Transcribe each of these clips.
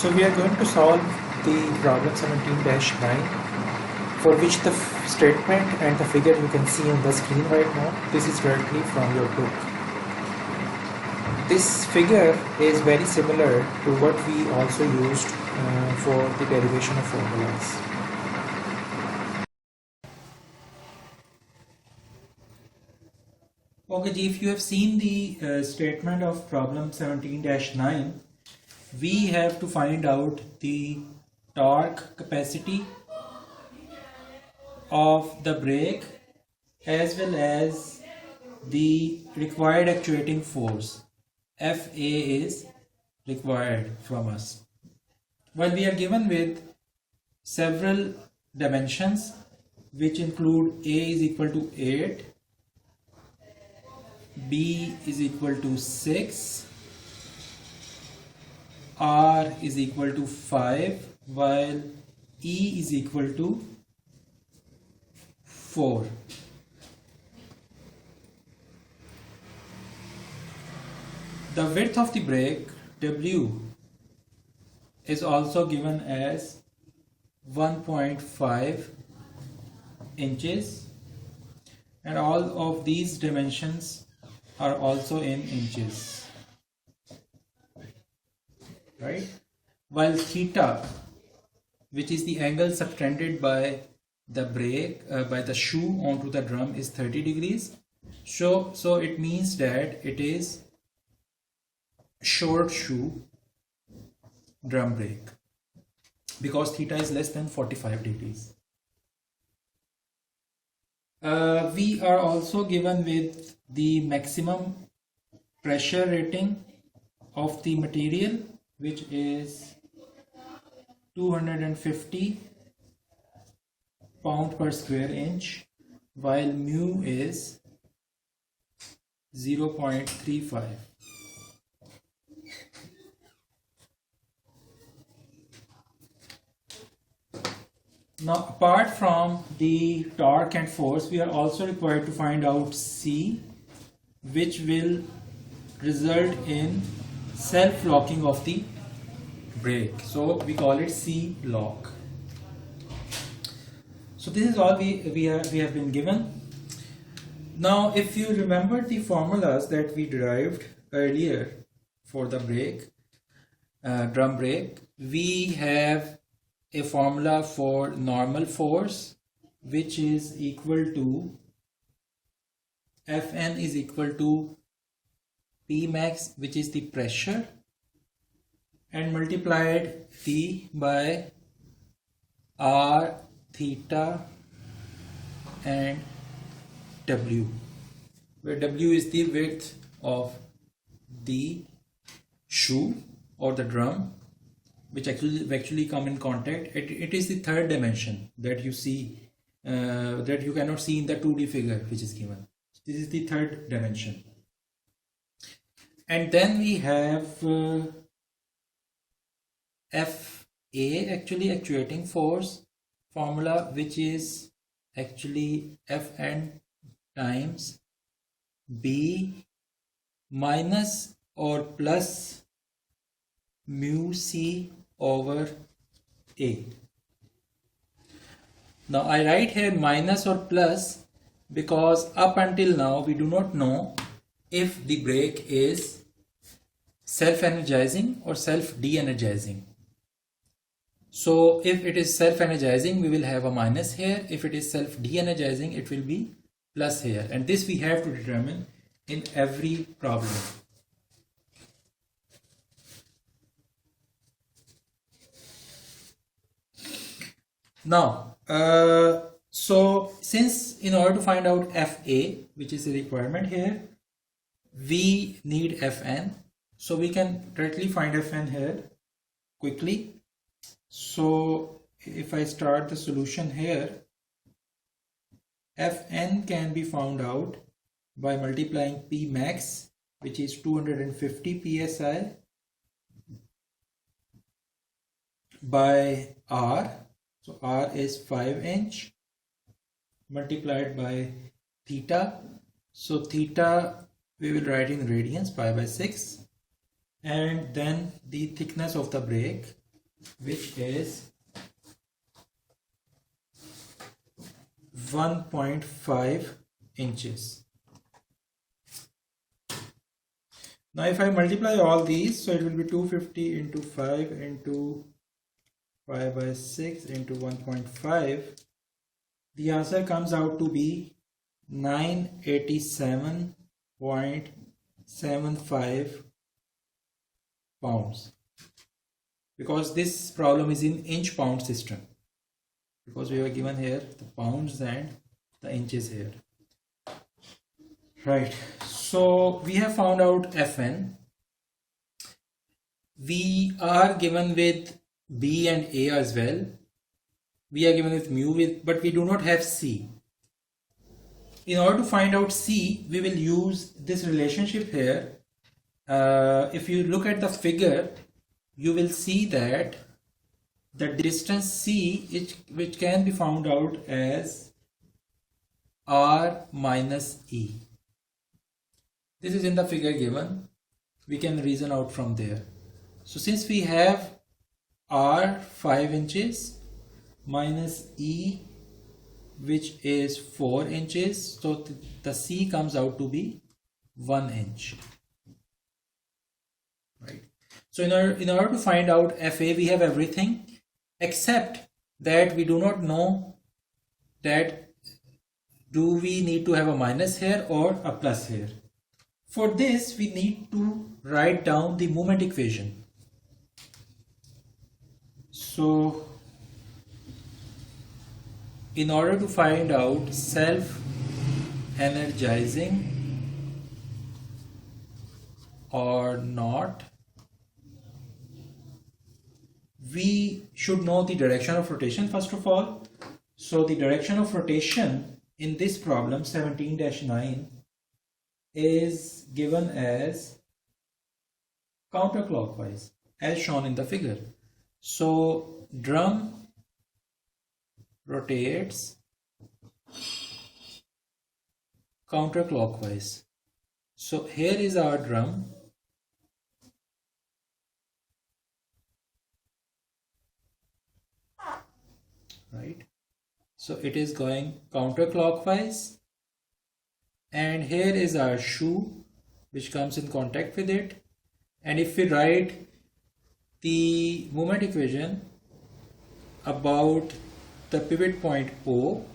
So we are going to solve the problem 17-9, for which the statement and the figure you can see on the screen right now. This is directly from your book. This figure is very similar to what we also used for the derivation of formulas. Okay, if you have seen the statement of problem 17-9, we have to find out the torque capacity of the brake as well as the required actuating force. FA is required from us. Well, we are given with several dimensions which include A is equal to 8, B is equal to 6, R is equal to 5, while E is equal to 4. The width of the brake, W, is also given as 1.5 inches, and all of these dimensions are also in inches, right? While theta, which is the angle subtended by the brake, by the shoe onto the drum, is 30 degrees. So it means that it is short shoe drum brake because theta is less than 45 degrees. We are also given with the maximum pressure rating of the material, which is 250 pound per square inch, while mu is 0.35. Now, apart from the torque and force, we are also required to find out C, which will result in self-locking of the brake. So we call it C lock. So this is all we have been given. Now, if you remember the formulas that we derived earlier for the brake, drum brake, we have a formula for normal force, which is equal to Fn is equal to P max, which is the pressure, and multiplied T by R, theta, and W, where W is the width of the shoe or the drum, which actually come in contact. It is the third dimension that you see, that you cannot see in the 2D figure which is given. This is the third dimension. And then we have FA, actually actuating force formula, which is actually Fn times B minus or plus mu C over A. Now I write here minus or plus because up until now we do not know if the brake is self-energizing or self-de-energizing. So if it is self-energizing, we will have a minus here. If it is self-de-energizing, it will be plus here. And this we have to determine in every problem. Now, so since in order to find out FA, which is a requirement here, we need Fn. So we can directly find Fn here quickly. So if I start the solution here, Fn can be found out by multiplying P max, which is 250 psi, by R. So R is 5 inch multiplied by theta. So theta we will write in radians, pi by 6, and then the thickness of the brake, which is 1.5 inches. Now if I multiply all these, so it will be 250 into 5 into 5 by 6 into 1.5. The answer comes out to be 987.75 pounds, because this problem is in inch pound system, because we were given here the pounds and the inches here, right? So we have found out Fn. We are given with B and A as well. We are given with mu, but we do not have C. In order to find out C, we will use this relationship here. If you look at the figure, you will see that the distance C, which can be found out as R minus E. This is in the figure given. We can reason out from there. So since we have R 5 inches minus E, which is 4 inches, so the C comes out to be 1 inch, right? So in order to find out Fa, we have everything except that we do not know that do we need to have a minus here or a plus here. For this, we need to write down the moment equation. So in order to find out self-energizing or not, we should know the direction of rotation first of all. So the direction of rotation in this problem 17-9 is given as counterclockwise as shown in the figure. So drum rotates counterclockwise. So here is our drum. Right. So it is going counterclockwise, and here is our shoe which comes in contact with it. And if we write the moment equation about the pivot point O,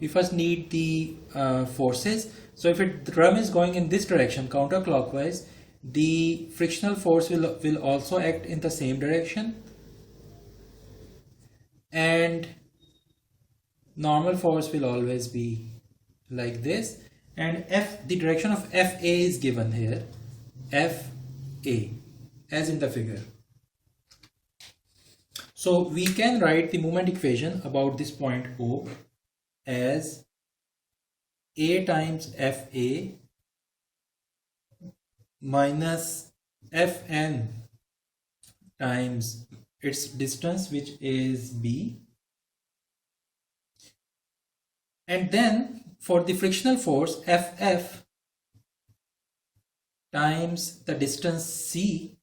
we first need the forces. So if the drum is going in this direction counterclockwise, the frictional force will also act in the same direction, and normal force will always be like this, and the direction of Fa is given here, Fa, as in the figure. So we can write the moment equation about this point O as A times Fa minus Fn times its distance, which is B, and then for the frictional force Ff times the distance C.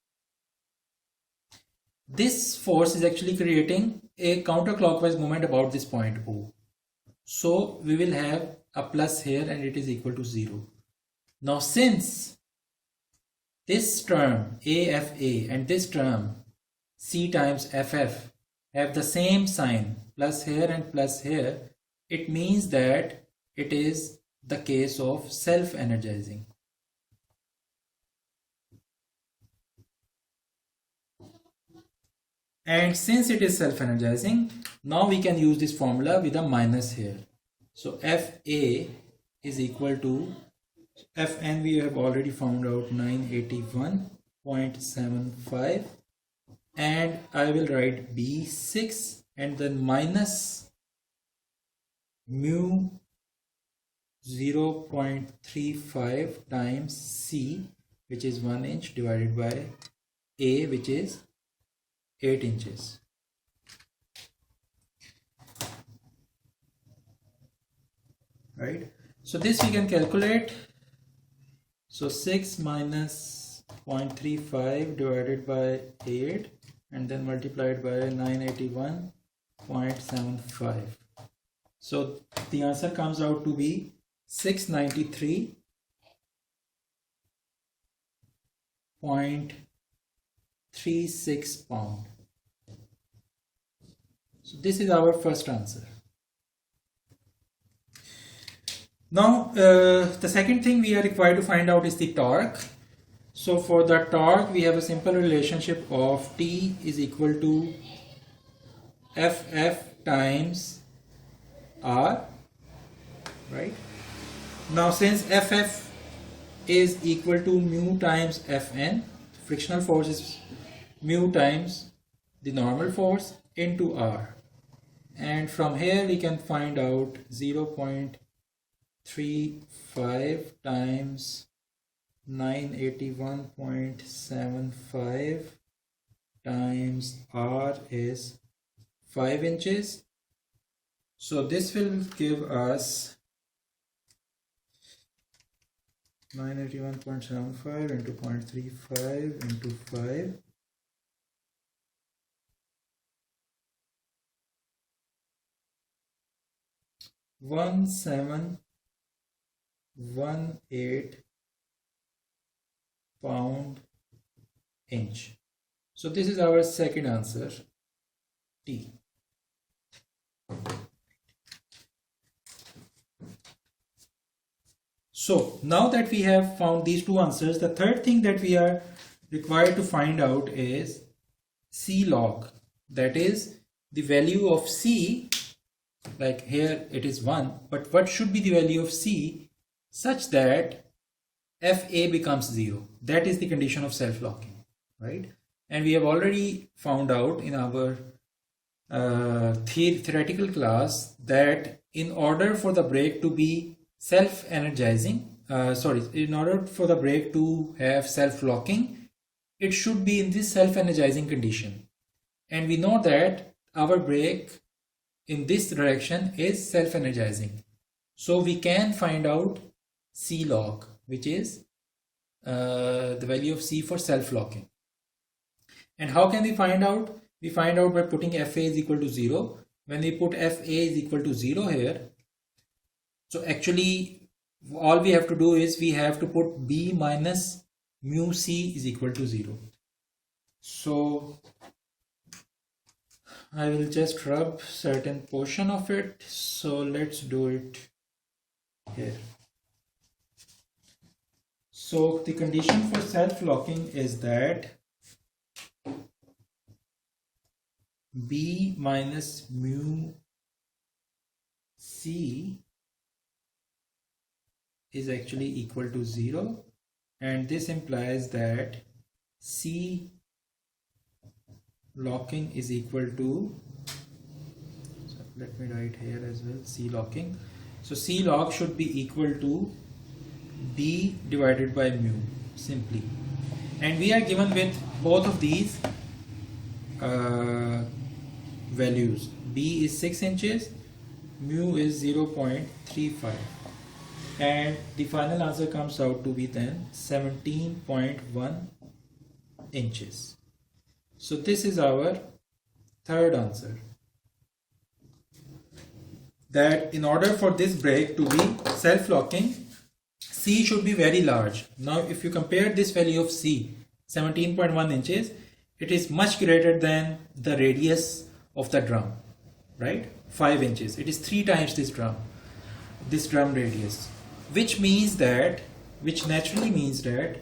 This force is actually creating a counterclockwise moment about this point O. So we will have a plus here and it is equal to 0. Now since this term AFA and this term C times FF have the same sign, plus here and plus here, it means that it is the case of self-energizing. And since it is self-energizing, now we can use this formula with a minus here. So Fa is equal to Fn, we have already found out 981.75, and I will write B6 and then minus mu 0.35 times C, which is 1 inch, divided by A, which is 8 inches. Right. So this we can calculate. So 6 minus 0.35 divided by 8 and then multiplied by 981.75. So the answer comes out to be 693.36 pound. So this is our first answer. Now the second thing we are required to find out is the torque. So for the torque we have a simple relationship of T is equal to FF times R, right? Now since FF is equal to mu times Fn, frictional force is mu times the normal force into R, and from here we can find out 0.35 times 981.75 times R is 5 inches. So this will give us 981.75 into 0.35 into 5. One 718 pound inch. So this is our second answer, T. So now that we have found these two answers, the third thing that we are required to find out is C log. That is the value of C, like here it is 1, but what should be the value of C such that FA becomes 0. That is the condition of self-locking, right? And we have already found out in our theoretical class that in order for the brake to be self-energizing, in order for the brake to have self-locking, it should be in this self-energizing condition. And we know that our brake in this direction is self-energizing. So we can find out C log, which is the value of C for self-locking. And how can we find out? We find out by putting FA is equal to 0. When we put FA is equal to 0 here, so actually all we have to do is we have to put B minus mu C is equal to 0. So I will just rub certain portion of it. So let's do it here. So the condition for self-locking is that B minus mu C is actually equal to 0, and this implies that C locking is equal to, so let me write here as well, C locking. So C lock should be equal to B divided by mu, simply. And we are given with both of these values. B is 6 inches, mu is 0.35, and the final answer comes out to be then 17.1 inches. So this is our third answer, that in order for this brake to be self-locking, C should be very large. Now if you compare this value of C, 17.1 inches, it is much greater than the radius of the drum, right? 5 inches. It is 3 times this drum radius, which naturally means that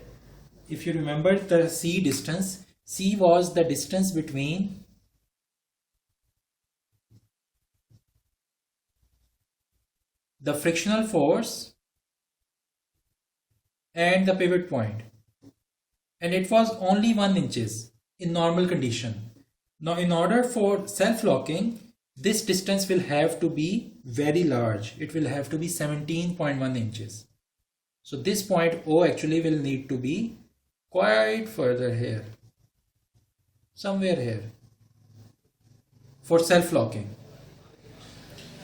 if you remember the C distance, C was the distance between the frictional force and the pivot point, and it was only 1 inches in normal condition. Now in order for self-locking, this distance will have to be very large. It will have to be 17.1 inches. So this point O actually will need to be quite further here, somewhere here, for self-locking.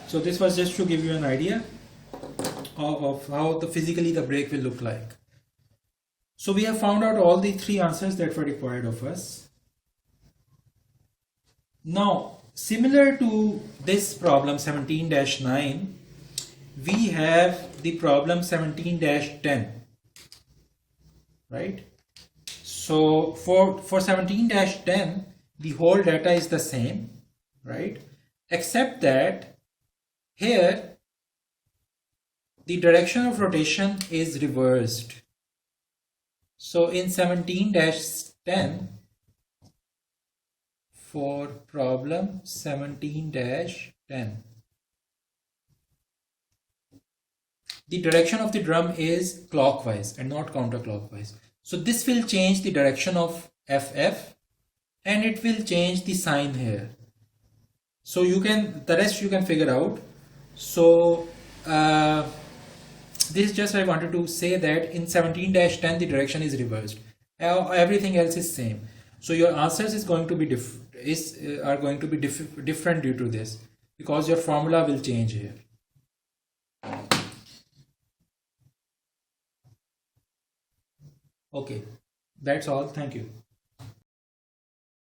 So this was just to give you an idea of how physically the brake will look like. So we have found out all the three answers that were required of us. Now, similar to this problem 17-9, we have the problem 17-10, right? So for 17-10, the whole data is the same, right? Except that here the direction of rotation is reversed. So in 17-10, for problem 17-10, the direction of the drum is clockwise and not counterclockwise. So this will change the direction of FF and it will change the sign here. So the rest you can figure out. So this is just I wanted to say that in 17-10 the direction is reversed. Everything else is same. So your answers is going to be different due to this, because your formula will change here. Okay, that's all. Thank you.